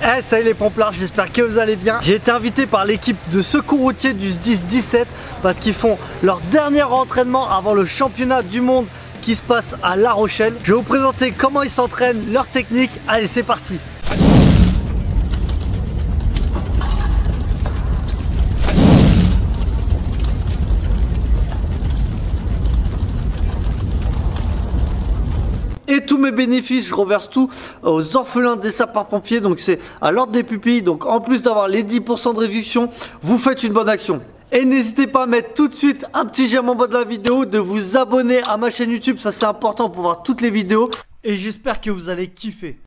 Eh salut les pomplards, j'espère que vous allez bien. J'ai été invité par l'équipe de secours routier du SDIS 17 parce qu'ils font leur dernier entraînement avant le championnat du monde qui se passe à La Rochelle. Je vais vous présenter comment ils s'entraînent, leur technique. Allez, c'est parti. Et tous mes bénéfices, je reverse tout aux orphelins des sapeurs-pompiers. Donc c'est à l'ordre des pupilles. Donc en plus d'avoir les 10% de réduction, vous faites une bonne action. Et n'hésitez pas à mettre tout de suite un petit j'aime en bas de la vidéo, de vous abonner à ma chaîne YouTube. Ça c'est important pour voir toutes les vidéos. Et j'espère que vous allez kiffer.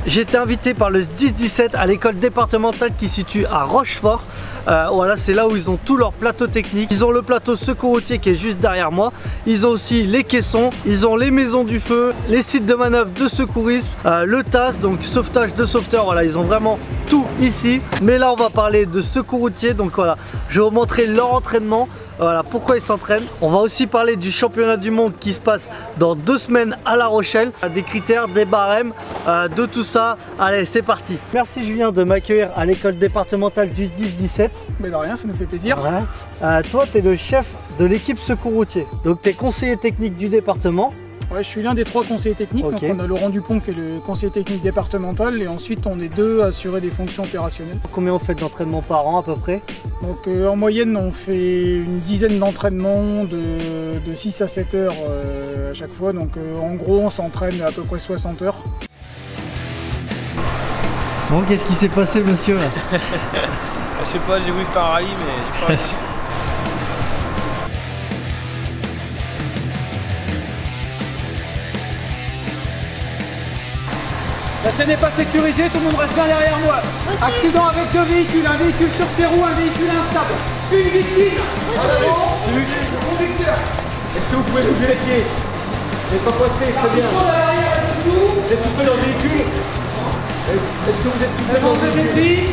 J'ai été invité par le SDIS 17 à l'école départementale qui se situe à Rochefort. Voilà, c'est là où ils ont tout leur plateau technique. Ils ont le plateau secours routier qui est juste derrière moi. Ils ont aussi les caissons, ils ont les maisons du feu, les sites de manœuvre de secourisme, le TAS, donc sauvetage de sauveteurs. Voilà, ils ont vraiment tout ici. Mais là, on va parler de secours routier. Donc voilà, je vais vous montrer leur entraînement. Voilà pourquoi ils s'entraînent. On va aussi parler du championnat du monde qui se passe dans 2 semaines à La Rochelle. Des critères, des barèmes, de tout ça. Allez, c'est parti. Merci Julien de m'accueillir à l'école départementale du SDIS 17. Mais de rien, ça nous fait plaisir. Ouais. Toi, tu es le chef de l'équipe secours routier. Donc tu es conseiller technique du département. Ouais, je suis l'un des 3 conseillers techniques. Okay. Donc on a Laurent Dupont qui est le conseiller technique départemental et ensuite on est 2 à assurer des fonctions opérationnelles. Combien on fait d'entraînement par an à peu près? Donc en moyenne on fait une dizaine d'entraînements de 6 à 7 heures à chaque fois. Donc en gros on s'entraîne à peu près 60 heures. Bon, qu'est-ce qui s'est passé monsieur là? Je sais pas, j'ai voulu faire un rallye mais j'ai pas réussi. La scène n'est pas sécurisée, tout le monde reste bien derrière moi. Okay. Accident avec 2 véhicules, un véhicule sur ses roues, un véhicule instable. Une victime. C'est lui. Le conducteur. Est-ce que vous pouvez bouger les pieds? Vous n'êtes pas coincé, très bien. Vous êtes tout seul dans le véhicule? Est-ce que vous êtes tout seul dans le véhicule?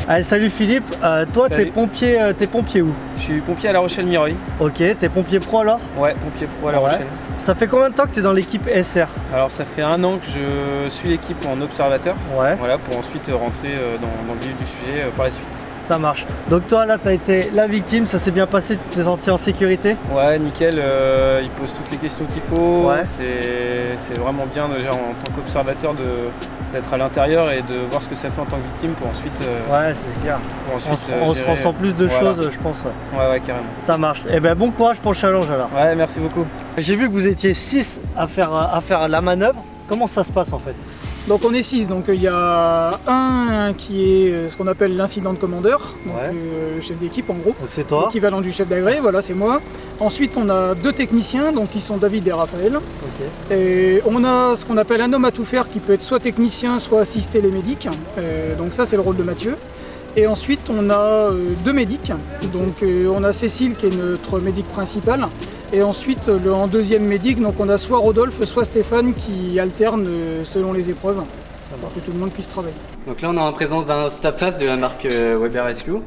Allez, salut Philippe, toi t'es pompier où? Je suis pompier à La Rochelle-Mireuil. Ok, t'es pompier pro alors? Ouais, pompier pro à La Rochelle. Ça fait combien de temps que t'es dans l'équipe SR? Alors ça fait 1 an que je suis l'équipe en observateur. Ouais. Voilà, pour ensuite rentrer dans le vif du sujet par la suite. Ça marche. Donc toi là t'as été la victime, ça s'est bien passé, tu t'es senti en sécurité? Ouais, nickel, il pose toutes les questions qu'il faut. Ouais. C'est vraiment bien déjà en tant qu'observateur d'être à l'intérieur et de voir ce que ça fait en tant que victime pour ensuite... ouais, c'est clair. On se ressent plus de choses, je pense. Ouais, carrément. Ça marche. Et ben bon courage pour le challenge alors. Ouais, merci beaucoup. J'ai vu que vous étiez 6 à faire la manœuvre. Comment ça se passe en fait? Donc on est 6, donc il y a un qui est ce qu'on appelle l'incident de commandeur, donc le chef d'équipe en gros. Donc c'est toi. L'équivalent du chef d'agré, voilà c'est moi. Ensuite on a 2 techniciens, donc qui sont David et Raphaël. Okay. Et on a ce qu'on appelle un homme à tout faire qui peut être soit technicien, soit assister les médics. Donc ça c'est le rôle de Mathieu. Et ensuite on a 2 médics, donc on a Cécile qui est notre médic principal. Et ensuite, en 2e médic, donc on a soit Rodolphe, soit Stéphane qui alternent selon les épreuves pour que tout le monde puisse travailler. Donc là, on est en présence d'un Stapfast de la marque Weber Rescue.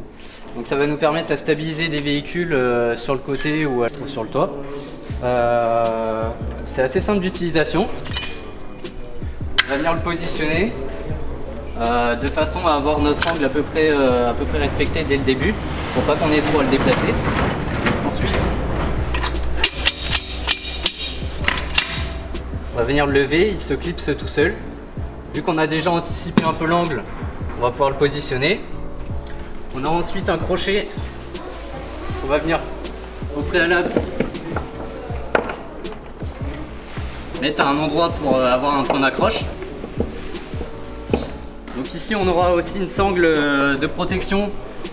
Donc ça va nous permettre à stabiliser des véhicules sur le côté ou sur le toit. C'est assez simple d'utilisation. On va venir le positionner de façon à avoir notre angle à peu près respecté dès le début pour pas qu'on ait trop à le déplacer. Ensuite, on va venir le lever, il se clipse tout seul. Vu qu'on a déjà anticipé un peu l'angle, on va pouvoir le positionner. On a ensuite un crochet on va venir au préalable mettre à un endroit pour avoir un point d'accroche. Donc ici on aura aussi une sangle de protection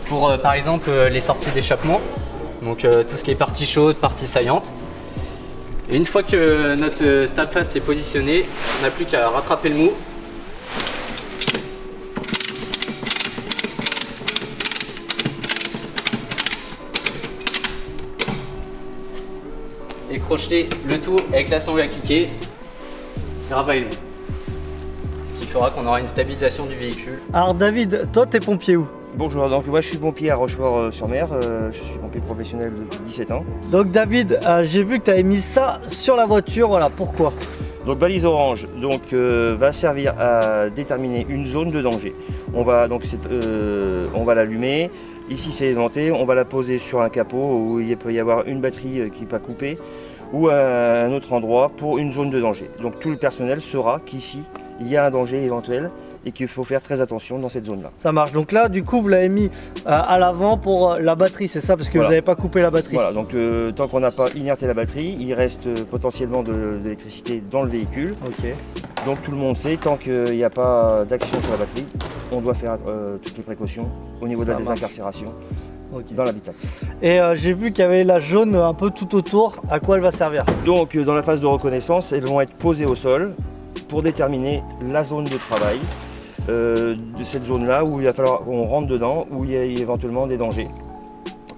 pour par exemple les sorties d'échappement. Donc tout ce qui est partie chaude, partie saillante. Et une fois que notre stab face est positionné, on n'a plus qu'à rattraper le mou. Et crocheter le tout avec la sangle à cliquer et ravaler le mou. Ce qui fera qu'on aura une stabilisation du véhicule. Alors David, toi t'es pompier où? Bonjour, donc moi je suis pompier à Rochefort-sur-Mer, je suis pompier professionnel depuis 17 ans. Donc David, j'ai vu que tu avais mis ça sur la voiture, voilà, pourquoi? Donc balise orange va servir à déterminer une zone de danger. On va l'allumer, ici c'est aimanté, on va la poser sur un capot où il peut y avoir une batterie qui n'est pas coupée ou à un autre endroit pour une zone de danger. Donc tout le personnel saura qu'ici il y a un danger éventuel et qu'il faut faire très attention dans cette zone-là. Ça marche. Donc là, du coup, vous l'avez mis à l'avant pour la batterie, c'est ça? Parce que voilà, vous n'avez pas coupé la batterie. Voilà, donc tant qu'on n'a pas inerté la batterie, il reste potentiellement de l'électricité dans le véhicule. Ok. Donc tout le monde sait, tant qu'il n'y a pas d'action sur la batterie, on doit faire toutes les précautions au niveau de la désincarcération dans l'habitacle. Et j'ai vu qu'il y avait la jaune un peu tout autour. À quoi elle va servir? Donc dans la phase de reconnaissance, elles vont être posées au sol pour déterminer la zone de travail. De cette zone-là où il va falloir qu'on rentre dedans, où il y a éventuellement des dangers.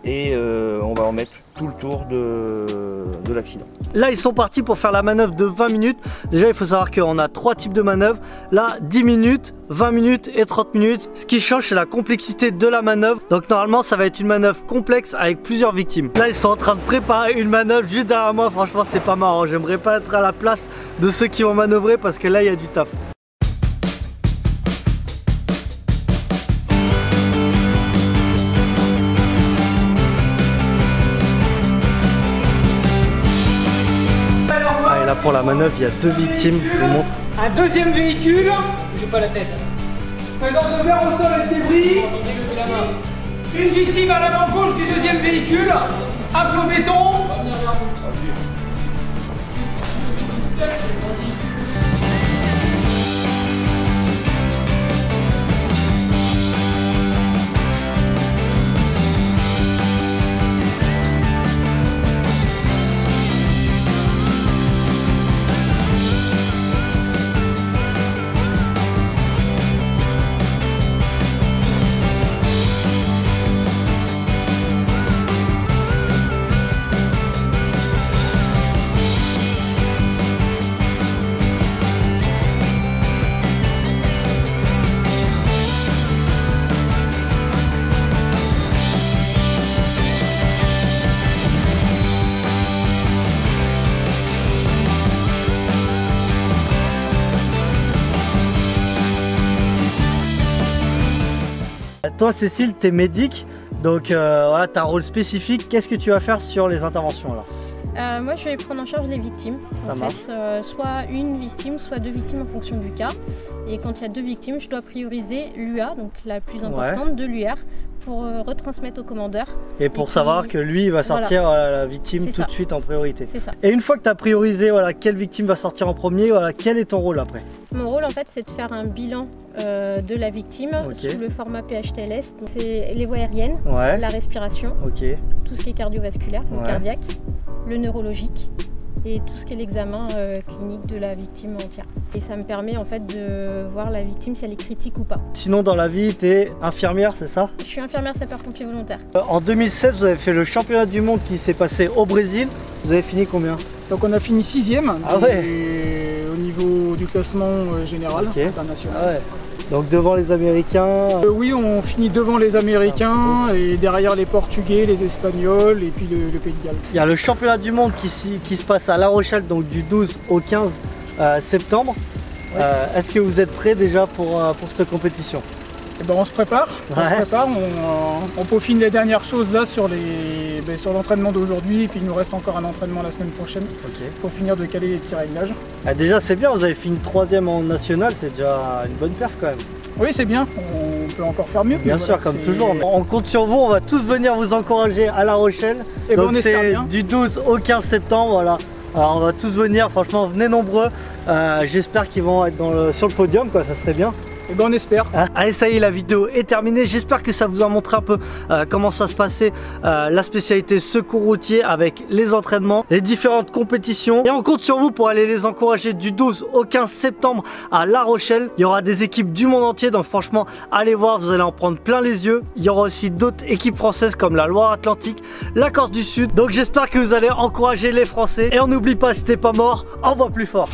Et on va en mettre tout le tour de l'accident. Là, ils sont partis pour faire la manœuvre de 20 minutes. Déjà, il faut savoir qu'on a 3 types de manœuvres. Là, 10 minutes, 20 minutes et 30 minutes. Ce qui change, c'est la complexité de la manœuvre. Donc normalement, ça va être une manœuvre complexe avec plusieurs victimes. Là, ils sont en train de préparer une manœuvre juste derrière moi. Franchement, c'est pas marrant. J'aimerais pas être à la place de ceux qui vont manœuvrer parce que là, il y a du taf. Pour la manœuvre, il y a 2 victimes, je vous montre. Un deuxième véhicule. J'ai pas la tête. Présence de verre au sol et de débris. Une victime à l'avant gauche du deuxième véhicule. Un plot béton. Toi Cécile, tu es médic, donc voilà, tu as un rôle spécifique. Qu'est-ce que tu vas faire sur les interventions alors? Moi je vais prendre en charge les victimes. Ça marche. Soit une victime, soit 2 victimes en fonction du cas. Et quand il y a 2 victimes, je dois prioriser l'UA, donc la plus importante de l'UR, pour retransmettre au commandeur. Et pour savoir que lui il va sortir la victime tout de suite en priorité. C'est ça. Et une fois que tu as priorisé quelle victime va sortir en premier, quel est ton rôle après? Mon rôle en fait c'est de faire un bilan de la victime sous le format PHTLS. C'est les voies aériennes, la respiration, tout ce qui est cardiovasculaire, donc cardiaque, le neurologique et tout ce qui est l'examen clinique de la victime entière. Et ça me permet en fait de voir la victime si elle est critique ou pas. Sinon dans la vie, tu es infirmière, c'est ça? Je suis infirmière sapeur-pompier volontaire. En 2016, vous avez fait le championnat du monde qui s'est passé au Brésil. Vous avez fini combien? Donc on a fini 6e au niveau du classement général international. Donc devant les Américains. Oui, on finit devant les Américains et derrière les Portugais, les Espagnols et puis le Pays de Galles. Il y a le championnat du monde qui se passe à La Rochelle, donc du 12 au 15 septembre. Est-ce que vous êtes prêts déjà pour cette compétition? Et ben on se prépare, on peaufine les dernières choses là sur l'entraînement d'aujourd'hui, et puis il nous reste encore un entraînement la semaine prochaine pour finir de caler les petits réglages. Ah, déjà c'est bien, vous avez fini 3e en national, c'est déjà une bonne perf quand même. Oui c'est bien, on peut encore faire mieux. Bien sûr, comme toujours, on compte sur vous, on va tous venir vous encourager à La Rochelle. Et donc c'est du 12 au 15 septembre, voilà. Alors on va tous venir, franchement venez nombreux, j'espère qu'ils vont être sur le podium quoi, ça serait bien. Et ben on espère. Allez ça y est, la vidéo est terminée, j'espère que ça vous a montré un peu comment ça se passait la spécialité secours routier avec les entraînements, les différentes compétitions, et on compte sur vous pour aller les encourager du 12 au 15 septembre à La Rochelle. Il y aura des équipes du monde entier, donc franchement allez voir, vous allez en prendre plein les yeux. Il y aura aussi d'autres équipes françaises comme la Loire-Atlantique, la Corse du Sud, donc j'espère que vous allez encourager les Français, et on n'oublie pas, si t'es pas mort, envoie plus fort.